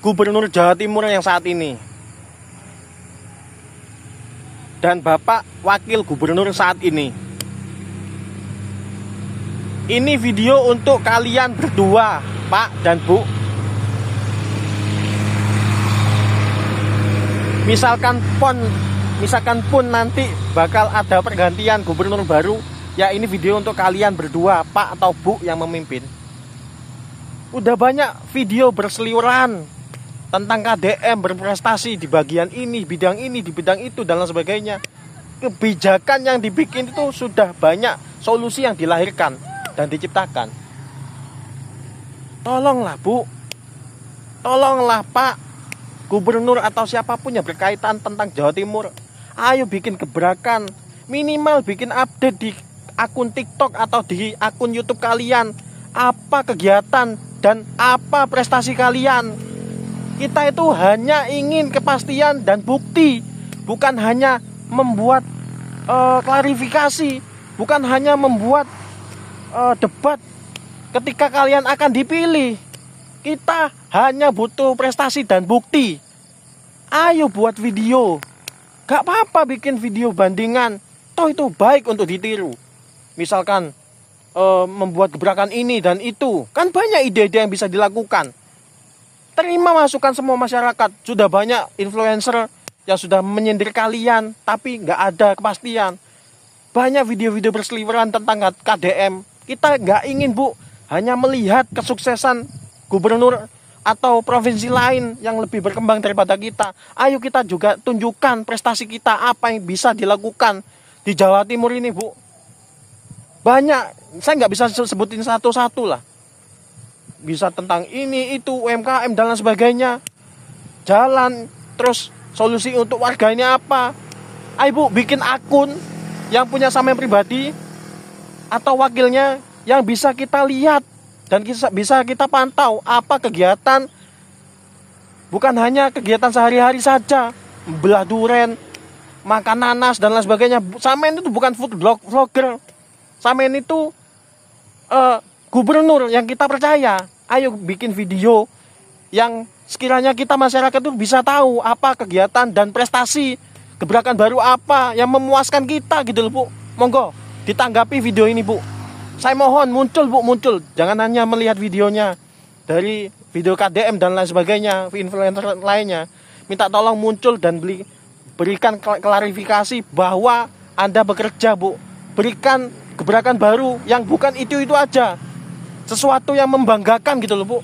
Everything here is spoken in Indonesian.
Gubernur Jawa Timur yang saat ini dan Bapak Wakil Gubernur saat ini. Ini video untuk kalian berdua, Pak dan Bu. Misalkan pun nanti bakal ada pergantian gubernur baru, ya ini video untuk kalian berdua, Pak atau Bu yang memimpin. Udah banyak video berseliweran tentang KDM berprestasi di bagian ini, bidang ini, di bidang itu, dan lain sebagainya. Kebijakan yang dibikin itu sudah banyak solusi yang dilahirkan dan diciptakan. Tolonglah Bu, tolonglah Pak Gubernur atau siapapun yang berkaitan tentang Jawa Timur, ayo bikin gebrakan, minimal bikin update di akun TikTok atau di akun YouTube kalian, apa kegiatan dan apa prestasi kalian. Kita itu hanya ingin kepastian dan bukti, bukan hanya membuat klarifikasi, bukan hanya membuat debat ketika kalian akan dipilih. Kita hanya butuh prestasi dan bukti. Ayo buat video. Gak apa-apa bikin video bandingan, toh itu baik untuk ditiru. Misalkan membuat gebrakan ini dan itu, kan banyak ide-ide yang bisa dilakukan. Terima masukan semua masyarakat. Sudah banyak influencer yang sudah menyindir kalian, tapi gak ada kepastian. Banyak video-video berseliweran tentang KDM. Kita gak ingin Bu hanya melihat kesuksesan gubernur atau provinsi lain yang lebih berkembang daripada kita. Ayo kita juga tunjukkan prestasi kita, apa yang bisa dilakukan di Jawa Timur ini Bu. Banyak, saya nggak bisa sebutin satu-satu lah. Bisa tentang ini, itu, UMKM dan lain sebagainya. Jalan, terus solusi untuk warga ini apa. Ayo Bu, bikin akun yang punya Samen pribadi atau wakilnya yang bisa kita lihat dan bisa kita pantau apa kegiatan, bukan hanya kegiatan sehari-hari saja, belah duren, makan nanas dan lain sebagainya. Samen itu bukan food vlogger, Samen itu gubernur yang kita percaya. Ayo bikin video yang sekiranya kita masyarakat itu bisa tahu apa kegiatan dan prestasi, gebrakan baru apa yang memuaskan kita gitu loh Bu. Monggo ditanggapi video ini Bu. Saya mohon muncul Bu, muncul. Jangan hanya melihat videonya dari video KDM dan lain sebagainya, influencer lainnya. Minta tolong muncul dan berikan klarifikasi bahwa Anda bekerja Bu. Berikan gebrakan baru yang bukan itu aja. Sesuatu yang membanggakan gitu loh Bu.